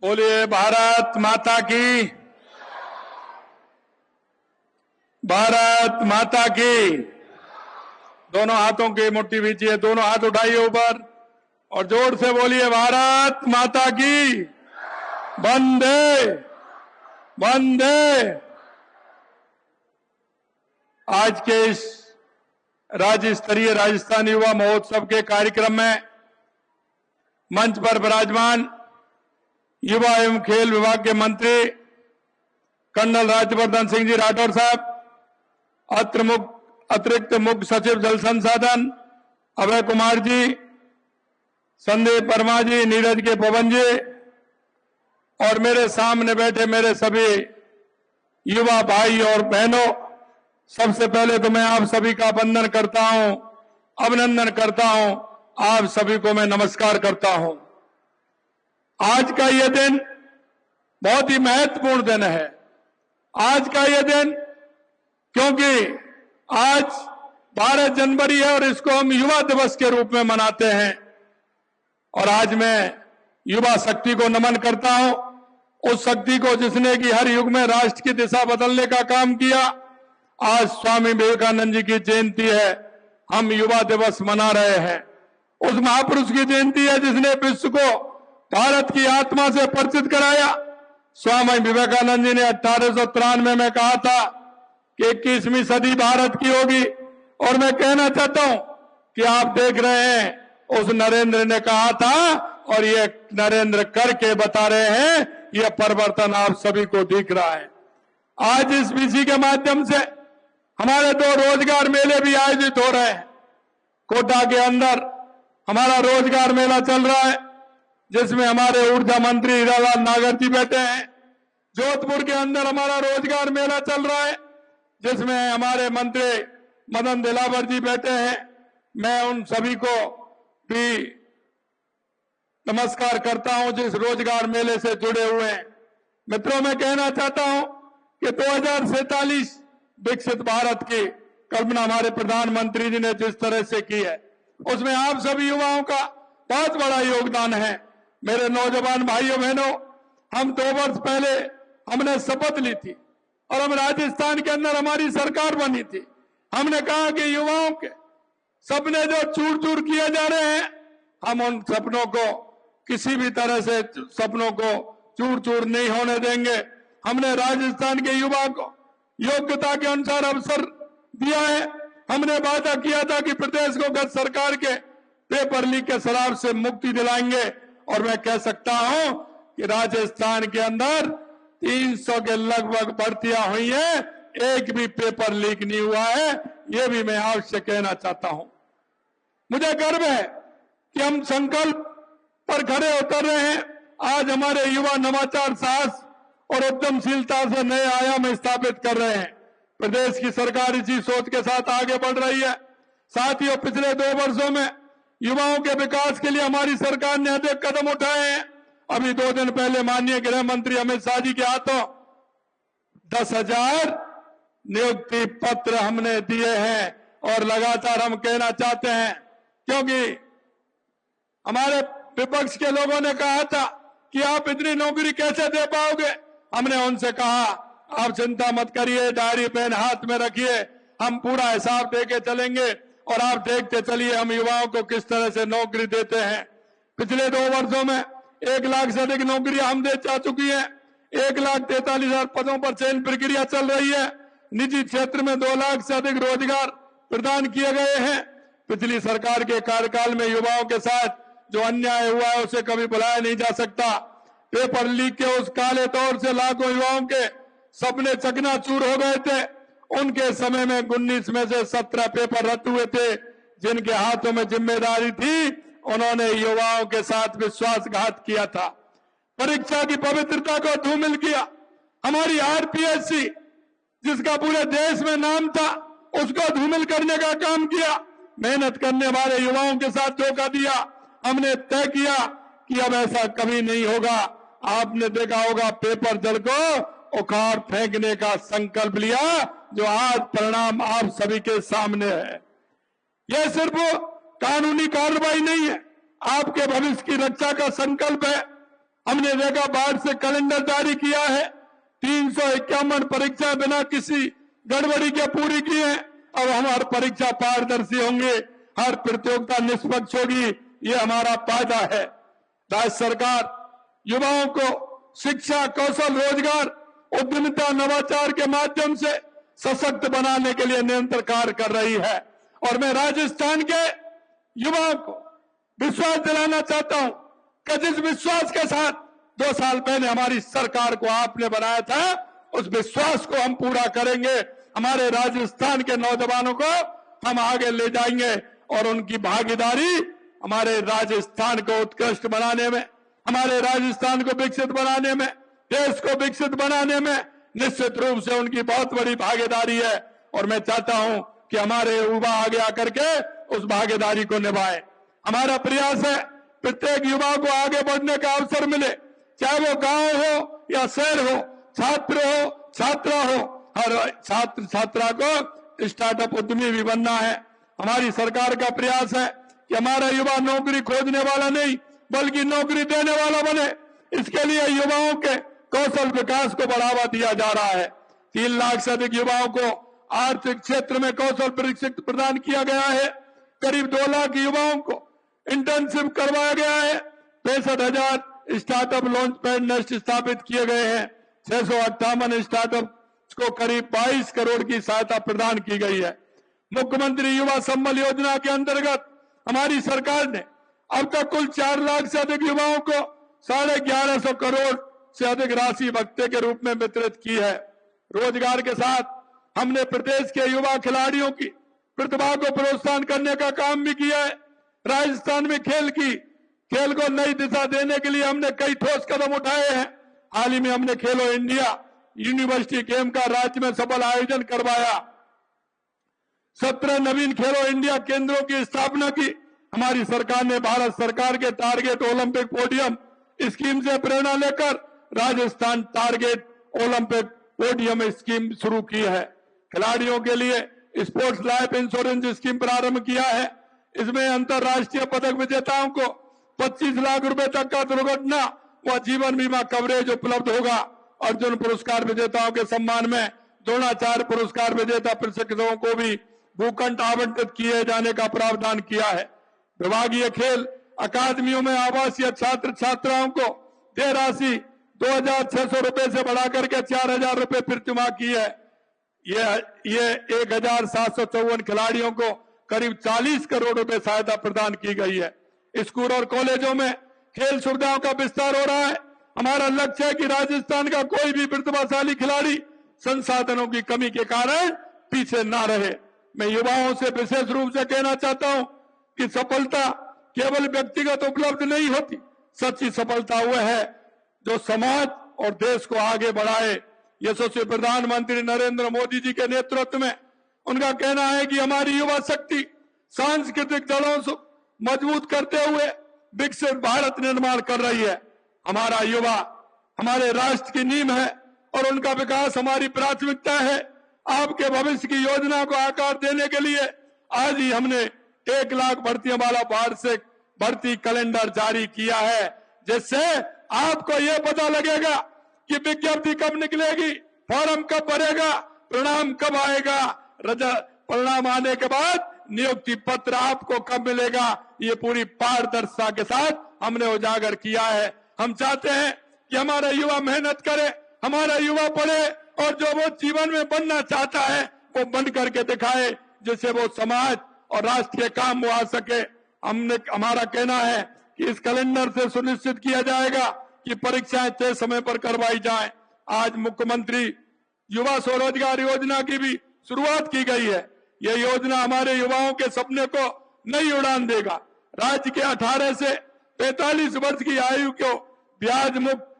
बोलिए भारत माता की, भारत माता की। दोनों हाथों की मुट्ठी बीचिए, दोनों हाथ उठाइए ऊपर और जोर से बोलिए भारत माता की। वंदे वंदे। आज के इस राज्य स्तरीय राजस्थान युवा महोत्सव के कार्यक्रम में मंच पर विराजमान युवा एवं खेल विभाग के मंत्री कर्नल राज्यवर्धन सिंह जी राठौर साहब, अतिरिक्त मुख्य सचिव जल संसाधन अभय कुमार जी, संदीप वर्मा जी, नीरज के पवन जी और मेरे सामने बैठे मेरे सभी युवा भाई और बहनों, सबसे पहले तो मैं आप सभी का वंदन करता हूं, अभिनंदन करता हूं, आप सभी को मैं नमस्कार करता हूं। आज का यह दिन बहुत ही महत्वपूर्ण दिन है। आज का यह दिन क्योंकि आज 12 जनवरी है और इसको हम युवा दिवस के रूप में मनाते हैं। और आज मैं युवा शक्ति को नमन करता हूं, उस शक्ति को जिसने कि हर युग में राष्ट्र की दिशा बदलने का काम किया। आज स्वामी विवेकानंद जी की जयंती है, हम युवा दिवस मना रहे हैं। उस महापुरुष की जयंती है जिसने विश्व को भारत की आत्मा से परिचित कराया। स्वामी विवेकानंद जी ने 1893 में कहा था कि 21वीं सदी भारत की होगी। और मैं कहना चाहता हूं कि आप देख रहे हैं उस नरेंद्र ने कहा था और ये नरेंद्र करके बता रहे हैं, यह परिवर्तन आप सभी को दिख रहा है। आज इस विषय के माध्यम से हमारे 2 रोजगार मेले भी आयोजित हो रहे हैं। कोटा के अंदर हमारा रोजगार मेला चल रहा है जिसमें हमारे ऊर्जा मंत्री हीरालाल नागर जी बैठे हैं। जोधपुर के अंदर हमारा रोजगार मेला चल रहा है जिसमें हमारे मंत्री मदन दिलावर जी बैठे हैं। मैं उन सभी को भी नमस्कार करता हूं जिस रोजगार मेले से जुड़े हुए हैं। मित्रों, मैं कहना चाहता हूं कि 2047 विकसित भारत की कल्पना हमारे प्रधानमंत्री जी ने जिस तरह से की है, उसमें आप सभी युवाओं का बहुत बड़ा योगदान है। मेरे नौजवान भाइयों बहनों, हम 2 वर्ष पहले हमने शपथ ली थी और हम राजस्थान के अंदर हमारी सरकार बनी थी। हमने कहा कि युवाओं के सपने जो चूर चूर किए जा रहे हैं, हम उन सपनों को किसी भी तरह से सपनों को चूर चूर नहीं होने देंगे। हमने राजस्थान के युवा को योग्यता के अनुसार अवसर दिया है। हमने वादा किया था कि प्रदेश को गत सरकार के पेपर लीक के शराब से मुक्ति दिलाएंगे और मैं कह सकता हूं कि राजस्थान के अंदर 300 के लगभग भर्तियां हुई है, एक भी पेपर लीक नहीं हुआ है। यह भी मैं आपसे कहना चाहता हूं। मुझे गर्व है कि हम संकल्प पर खड़े उतर रहे हैं। आज हमारे युवा नवाचार, साहस और उद्यमशीलता से नए आयाम स्थापित कर रहे हैं। प्रदेश की सरकार इसी सोच के साथ आगे बढ़ रही है। साथियों, पिछले 2 वर्षों में युवाओं के विकास के लिए हमारी सरकार ने अनेक कदम उठाए हैं। अभी 2 दिन पहले माननीय गृह मंत्री अमित शाह जी के हाथों 10,000 नियुक्ति पत्र हमने दिए हैं और लगातार हम कहना चाहते हैं, क्योंकि हमारे विपक्ष के लोगों ने कहा था कि आप इतनी नौकरी कैसे दे पाओगे। हमने उनसे कहा आप चिंता मत करिए, डायरी पेन हाथ में रखिए, हम पूरा हिसाब देके चलेंगे और आप देखते चलिए हम युवाओं को किस तरह से नौकरी देते हैं। पिछले 2 वर्षों में 1 लाख से अधिक नौकरियां हम दे जा चुकी हैं। 1,43,000 पदों पर चयन प्रक्रिया चल रही है। निजी क्षेत्र में 2 लाख से अधिक रोजगार प्रदान किए गए हैं। पिछली सरकार के कार्यकाल में युवाओं के साथ जो अन्याय हुआ है उसे कभी भुलाया नहीं जा सकता। पेपर लीक के उस काले दौर से लाखों युवाओं के सपने चकनाचूर हो गए थे। उनके समय में 19 में से 17 पेपर रद्द हुए थे। जिनके हाथों में जिम्मेदारी थी उन्होंने युवाओं के साथ विश्वासघात किया था, परीक्षा की पवित्रता को धूमिल किया। हमारी आरपीएससी जिसका पूरे देश में नाम था उसको धूमिल करने का काम किया। मेहनत करने वाले युवाओं के साथ धोखा दिया। हमने तय किया कि अब ऐसा कभी नहीं होगा। आपने देखा होगा पेपर जल को उखाड़ फेंकने का संकल्प लिया, जो आज परिणाम आप सभी के सामने है। यह सिर्फ कानूनी कार्रवाई नहीं है, आपके भविष्य की रक्षा का संकल्प है। हमने देखा बाढ़ से कैलेंडर जारी किया है, 351 परीक्षाएं बिना किसी गड़बड़ी के पूरी की है। अब हमारी परीक्षा पारदर्शी होंगे, हर प्रतियोगिता निष्पक्ष होगी, ये हमारा फायदा है। राज्य सरकार युवाओं को शिक्षा, कौशल, रोजगार, उद्यमिता, नवाचार के माध्यम से सशक्त बनाने के लिए निरंतर कार्य कर रही है। और मैं राजस्थान के युवाओं को विश्वास दिलाना चाहता हूं कि जिस विश्वास के साथ 2 साल पहले हमारी सरकार को आपने बनाया था, उस विश्वास को हम पूरा करेंगे। हमारे राजस्थान के नौजवानों को हम आगे ले जाएंगे और उनकी भागीदारी हमारे राजस्थान को उत्कृष्ट बनाने में, हमारे राजस्थान को विकसित बनाने में, देश को विकसित बनाने में निश्चित रूप से उनकी बहुत बड़ी भागीदारी है। और मैं चाहता हूं कि हमारे युवा आगे आकर के उस भागीदारी को निभाएं। हमारा प्रयास है प्रत्येक युवा को आगे बढ़ने का अवसर मिले, चाहे वो गांव हो या शहर हो, छात्र हो, छात्रा हो, हर छात्र छात्रा को स्टार्टअप उद्यमी भी बनना है। हमारी सरकार का प्रयास है कि हमारा युवा नौकरी खोजने वाला नहीं बल्कि नौकरी देने वाला बने। इसके लिए युवाओं के कौशल विकास को बढ़ावा दिया जा रहा है। 3 लाख से अधिक युवाओं को आर्थिक क्षेत्र में कौशल प्रशिक्षण प्रदान किया गया है। करीब 2 लाख युवाओं को इंटर्नशिप करवाया गया है। 65,000 स्टार्टअप लॉन्च पैड नेस्ट स्थापित किए गए हैं। 658 स्टार्टअप को करीब 22 करोड़ की सहायता प्रदान की गई है। मुख्यमंत्री युवा संबल योजना के अंतर्गत हमारी सरकार ने अब तक कुल 4 लाख से अधिक युवाओं को 1150 करोड़ से अधिक राशि भत्ते के रूप में वितरित की है। रोजगार के साथ हमने प्रदेश के युवा खिलाड़ियों की प्रतिभा को प्रोत्साहन करने का काम भी किया है। राजस्थान में खेल को नई दिशा देने के लिए हमने कई ठोस कदम उठाए हैं। हाल ही में हमने खेलो इंडिया यूनिवर्सिटी गेम का राज्य में सफल आयोजन करवाया। 17 नवीन खेलो इंडिया केंद्रों की स्थापना की। हमारी सरकार ने भारत सरकार के टारगेट ओलंपिक पोडियम स्कीम से प्रेरणा लेकर Rajasthan target Olympic podium scheme शुरू की है। खिलाड़ियों के लिए स्पोर्ट्स लाइफ इंश्योरेंस स्कीम प्रारंभ किया है। इसमें अंतर्राष्ट्रीय पदक विजेताओं को 25 लाख रुपए तक का दुर्घटना व जीवन बीमा कवरेज उपलब्ध होगा। अर्जुन पुरस्कार विजेताओं के सम्मान में द्रोणाचार्य पुरस्कार विजेता प्रशिक्षकों को भी भूखंड आवंटित किए जाने का प्रावधान किया है। विभागीय खेल अकादमियों में आवासीय छात्र छात्राओं को देय राशि 2,600 रुपए से बढ़ाकर के 4,000 रुपए प्रतिमाह की है। ये 1,754 खिलाड़ियों को करीब 40 करोड़ रुपए सहायता प्रदान की गई है। स्कूल और कॉलेजों में खेल सुविधाओं का विस्तार हो रहा है। हमारा लक्ष्य है कि राजस्थान का कोई भी प्रतिभाशाली खिलाड़ी संसाधनों की कमी के कारण पीछे ना रहे। मैं युवाओं से विशेष रूप से कहना चाहता हूं कि सफलता केवल व्यक्तिगत उपलब्ध नहीं होती। सच्ची सफलता वह है जो समाज और देश को आगे बढ़ाए। यशस्वी प्रधानमंत्री नरेंद्र मोदी जी के नेतृत्व में उनका कहना है कि हमारी युवा शक्ति सांस्कृतिक जड़ों से मजबूत करते हुए विकसित भारत निर्माण कर रही है। हमारा युवा हमारे राष्ट्र की नींव है और उनका विकास हमारी प्राथमिकता है। आपके भविष्य की योजना को आकार देने के लिए आज ही हमने 1 लाख भर्तियों वाला वार्षिक भर्ती कैलेंडर जारी किया है, जिससे आपको यह पता लगेगा कि विज्ञप्ति कब निकलेगी, फॉर्म कब भरेगा, परिणाम कब आएगा, परिणाम आने के बाद नियुक्ति पत्र आपको कब मिलेगा। ये पूरी पारदर्शिता के साथ हमने उजागर किया है। हम चाहते हैं कि हमारा युवा मेहनत करे, हमारा युवा पढ़े और जो वो जीवन में बनना चाहता है वो बन करके दिखाए, जिससे वो समाज और राष्ट्र के काम वो आ सके। हमारा कहना है कि इस कैलेंडर से सुनिश्चित किया जाएगा कि परीक्षाएं तय समय पर करवाई जाएं। आज मुख्यमंत्री युवा स्वरोजगार योजना की भी शुरुआत की गई है। यह योजना हमारे युवाओं के सपने को नई उड़ान देगा। राज्य के 18 से 45 वर्ष की आयु को ब्याज मुक्त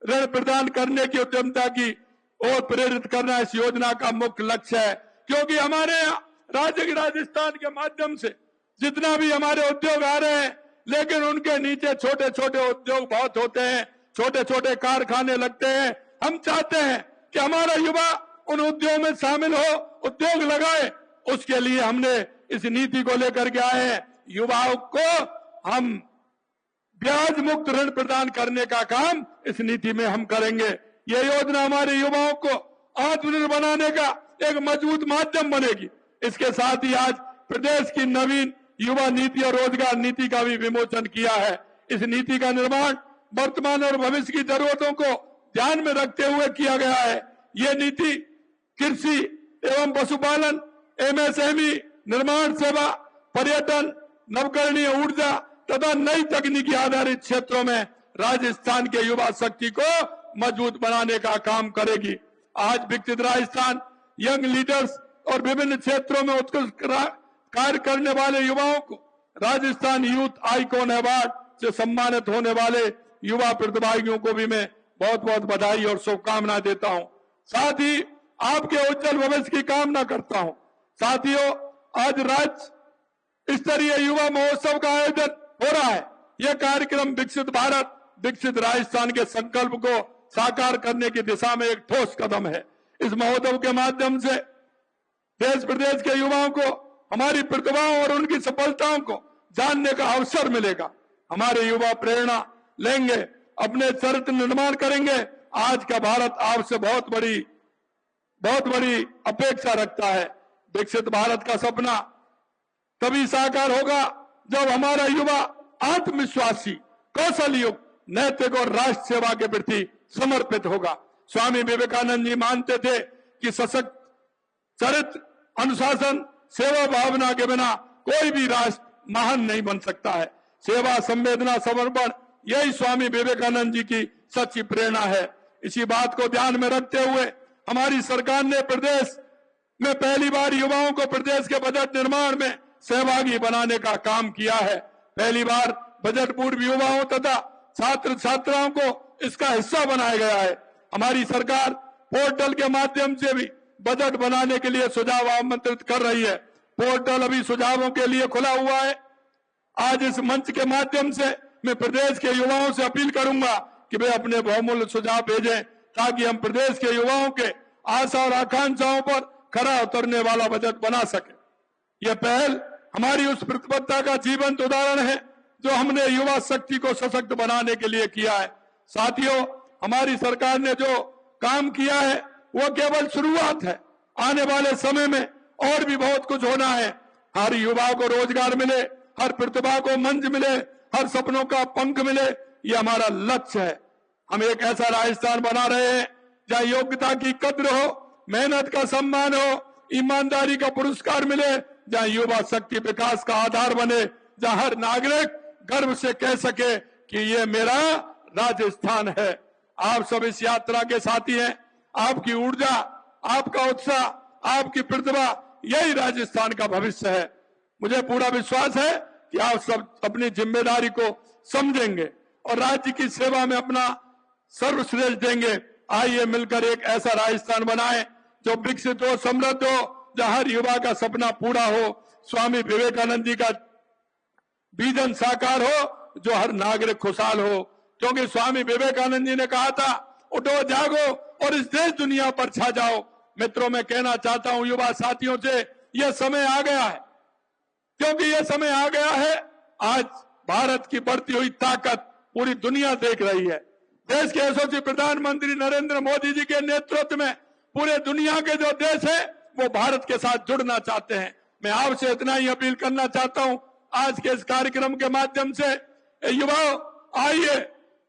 ऋण प्रदान करने की उद्यमता की ओर प्रेरित करना इस योजना का मुख्य लक्ष्य है। क्योंकि हमारे राज्य राजस्थान के माध्यम से जितना भी हमारे उद्योग आ रहे हैं, लेकिन उनके नीचे छोटे छोटे उद्योग बहुत होते हैं, छोटे छोटे कारखाने लगते हैं। हम चाहते हैं कि हमारा युवा उन उद्योग में शामिल हो, उद्योग लगाए। उसके लिए हमने इस नीति को लेकर के आए हैं। युवाओं को हम ब्याज मुक्त ऋण प्रदान करने का काम इस नीति में हम करेंगे। ये योजना हमारे युवाओं को आत्मनिर्भर बनाने का एक मजबूत माध्यम बनेगी। इसके साथ ही आज प्रदेश की नवीन युवा नीति और रोजगार नीति का भी विमोचन किया है। इस नीति का निर्माण वर्तमान और भविष्य की जरूरतों को ध्यान में रखते हुए किया गया है। ये नीति कृषि एवं पशुपालन, एमएसएमई, निर्माण सेवा, पर्यटन, नवकरणीय ऊर्जा तथा नई तकनीकी आधारित क्षेत्रों में राजस्थान के युवा शक्ति को मजबूत बनाने का काम करेगी। आज विकसित राजस्थान यंग लीडर्स और विभिन्न क्षेत्रों में उत्कृष्ट कार्य करने वाले युवाओं को राजस्थान यूथ आइकॉन अवार्ड से सम्मानित होने वाले युवा प्रतिभागियों को भी मैं बहुत बहुत बधाई और शुभकामनाएं देता हूं। साथ ही आपके उज्जवल भविष्य की कामना करता हूं। साथियों, आज राज्य स्तरीय युवा महोत्सव का आयोजन हो रहा है। यह कार्यक्रम विकसित भारत विकसित राजस्थान के संकल्प को साकार करने की दिशा में एक ठोस कदम है। इस महोत्सव के माध्यम से देश प्रदेश के युवाओं को हमारी प्रतिभाओं और उनकी सफलताओं को जानने का अवसर मिलेगा। हमारे युवा प्रेरणा लेंगे, अपने चरित्र निर्माण करेंगे। आज का भारत आपसे बहुत बड़ी अपेक्षा रखता है। विकसित भारत का सपना तभी साकार होगा जब हमारा युवा आत्मविश्वासी, कौशल युक्त, नैतिक और राष्ट्र सेवा के प्रति समर्पित होगा। स्वामी विवेकानंद जी मानते थे कि सशक्त चरित्र, अनुशासन, सेवा भावना के बिना कोई भी राष्ट्र महान नहीं बन सकता है। सेवा, संवेदना, समर्पण, यही स्वामी विवेकानंद जी की सच्ची प्रेरणा है। इसी बात को ध्यान में रखते हुए हमारी सरकार ने प्रदेश में पहली बार युवाओं को प्रदेश के बजट निर्माण में सहभागी बनाने का काम किया है। पहली बार बजट पूर्व युवाओं तथा छात्र छात्राओं को इसका हिस्सा बनाया गया है। हमारी सरकार पोर्टल के माध्यम से भी बजट बनाने के लिए सुझाव आमंत्रित कर रही है। पोर्टल अभी सुझावों के लिए खुला हुआ है। आज इस मंच के माध्यम से मैं प्रदेश के युवाओं से अपील करूंगा कि वे अपने बहुमूल्य सुझाव भेजें ताकि हम प्रदेश के युवाओं के आशा और आकांक्षाओं पर खरा उतरने वाला बजट बना सके। यह पहल हमारी उस प्रतिबद्धता का जीवंत उदाहरण है जो हमने युवा शक्ति को सशक्त बनाने के लिए किया है। साथियों, हमारी सरकार ने जो काम किया है वो केवल शुरुआत है। आने वाले समय में और भी बहुत कुछ होना है। हर युवा को रोजगार मिले, हर प्रतिभा को मंच मिले, हर सपनों का पंख मिले, ये हमारा लक्ष्य है। हम एक ऐसा राजस्थान बना रहे हैं जहां योग्यता की कद्र हो, मेहनत का सम्मान हो, ईमानदारी का पुरस्कार मिले, जहां युवा शक्ति विकास का आधार बने, जहां हर नागरिक गर्व से कह सके कि ये मेरा राजस्थान है। आप सब इस यात्रा के साथी हैं। आपकी ऊर्जा, आपका उत्साह, आपकी प्रतिभा, यही राजस्थान का भविष्य है। मुझे पूरा विश्वास है कि आप सब अपनी जिम्मेदारी को समझेंगे और राज्य की सेवा में अपना सर्वश्रेष्ठ देंगे। आइए मिलकर एक ऐसा राजस्थान बनाएं जो विकसित हो, समृद्ध हो, जहां हर युवा का सपना पूरा हो, स्वामी विवेकानंद जी का विजन साकार हो, जो हर नागरिक खुशहाल हो। क्योंकि स्वामी विवेकानंद जी ने कहा था, उठो जागो और इस देश दुनिया पर छा जाओ। मित्रों, मैं कहना चाहता हूं युवा साथियों से, यह समय आ गया है। क्योंकि यह समय आ गया है, आज भारत की बढ़ती हुई ताकत पूरी दुनिया देख रही है। देश के यशस्वी प्रधानमंत्री नरेंद्र मोदी जी के नेतृत्व में पूरे दुनिया के जो देश है वो भारत के साथ जुड़ना चाहते हैं। मैं आपसे इतना ही अपील करना चाहता हूं आज के इस कार्यक्रम के माध्यम से, युवाओं आइए,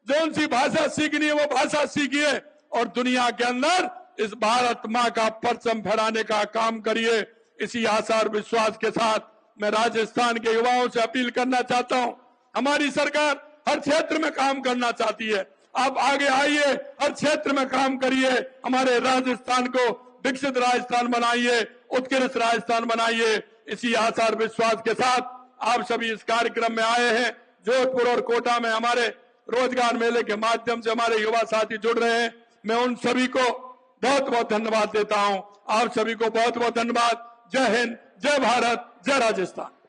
जौन सी भाषा सीखनी है वो भाषा सीखिए और दुनिया के अंदर इस भारत माँ का परचम फहराने का काम करिए। इसी आशा और विश्वास के साथ मैं राजस्थान के युवाओं से अपील करना चाहता हूं। हमारी सरकार हर क्षेत्र में काम करना चाहती है। आप आगे आइए, हर क्षेत्र में काम करिए, हमारे राजस्थान को विकसित राजस्थान बनाइए, उत्कृष्ट राजस्थान बनाइए। इसी आशा और विश्वास के साथ आप सभी इस कार्यक्रम में आए हैं। जोधपुर और कोटा में हमारे रोजगार मेले के माध्यम से हमारे युवा साथी जुड़ रहे हैं। मैं उन सभी को बहुत बहुत धन्यवाद देता हूं। आप सभी को बहुत बहुत धन्यवाद। जय हिंद, जय भारत, जय राजस्थान।